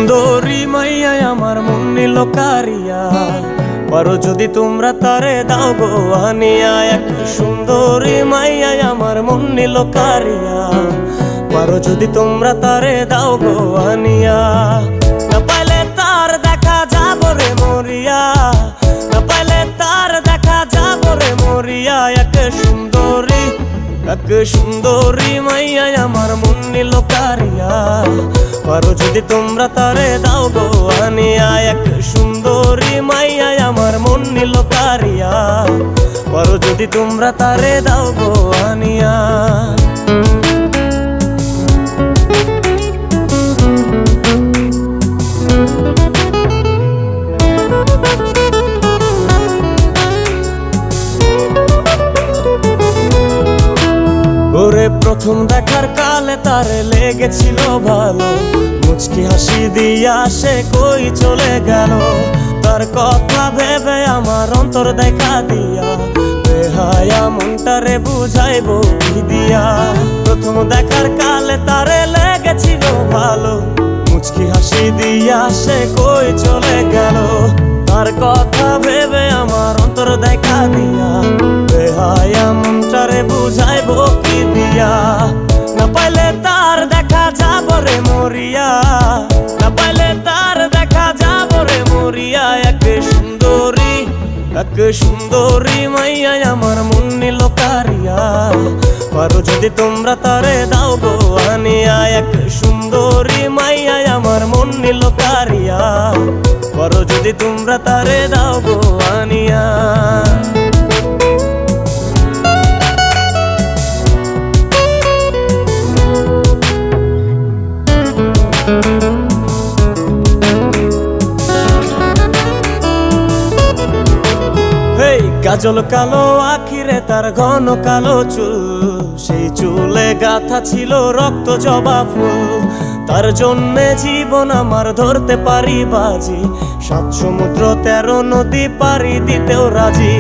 সুন্দরী মাইয়া আমার মন নিল কারিয়া, পারো যদি তোমরা তারে দাও গো আনিয়া। এক সুন্দরী মাইয়া আমার মন নিল কারিয়া, পারো যদি তোমরা তারে দাও গো আনিয়া। না পাইলে তার দেখা যাব রে মরিয়া, না পাইলে তার দেখা যাব রে মরিয়া। এক সুন্দরী মাইয়া আমার মন নিল কারিয়া, পারো যদি তোমরা তারে দাও গো আনিয়া। এক সুন্দরী মাইয়া আমার মন নিল কারিয়া, পারো যদি তোমরা তারে দাও গো আনিয়া। ওরে প্রথম দেখার কালে তারে লেগেছিল ভালো, মুচকি হাসি দিয়া সে কই চলে গেল। তার কথা ভেবে আমার অন্তর দেখা দিয়া, বেহায়া মনটারে বুঝাইবো কি দিয়া। প্রথম দেখার কালে তারে লেগেছিল ভালো, মুচকি হাসি দিয়া সে কই চলে গেল। তার কথা ভেবে আমার অন্তর দেখা দিয়া, বেহায়া মনটারে বুঝাইবো কি দিয়া। না পাইলে তার দেখা যাব রে মরিয়া, না পাইলে তার দেখা যাব রে মরিয়া। এক সুন্দরী মাইয়া আমার মন নিল কারিয়া, পারো যদি তোমরা তারে দাও গো আনিয়া। এক সুন্দরী মাইয়া আমার মন নিল কারিয়া, পারো যদি তোমরা তারে দাও গো আনিয়া। কাজল কালো আখিরে তার ঘন কালো চুল, সেই চুলে গাথা ছিল রক্ত জবা ফুল। তার জন্যে জীবন আমার ধরতে পারি বাজি, 7 সমুদ্র 13 নদী পারি দিতেও রাজি।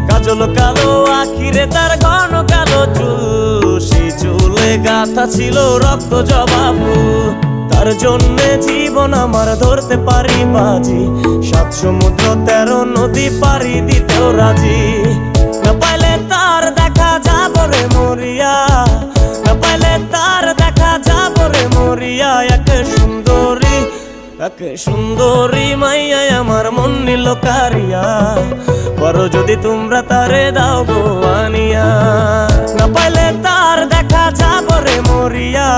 কাজল কালো আখিরে তার ঘন কালো চুল, সেই চুলে গাথা ছিল রক্ত জবা ফুল। তার জন্যে জীবন আমার ধরতে পারি বাজি, 7 সমুদ্র 13 নদী পারি দিতেও রাজি। না পাইলে তার দেখা যাব রে মরিয়া, না পাইলে তার দেখা যাব রে মরিয়া। এক সুন্দরী মাইয়া আমার মন নিল কারিয়া, পারো যদি তোমরা তারে দাও গো আনিয়া। না পাইলে তার দেখা যাব রে মরিয়া,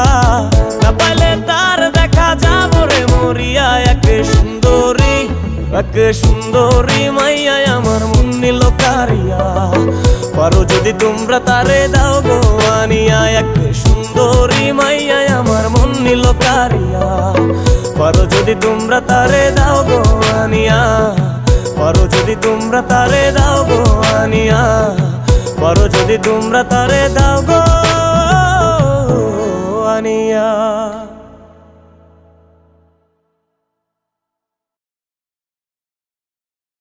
না পাইলে তার দেখা যাব রে মরিয়া। এক সুন্দরী মাইয়া আমার মন নিল কারিয়া, পারো যদি তোমরা তারে দাও গো আনিয়া। এক সুন্দরী মাইয়া আমার মন নিল কারিয়া, পারো যদি তোমরা তারে দাও গো আনিয়া। পারো যদি তোমরা তারে দাও গো আনিয়া, পারো যদি তোমরা তারে দাও গো আনিয়া।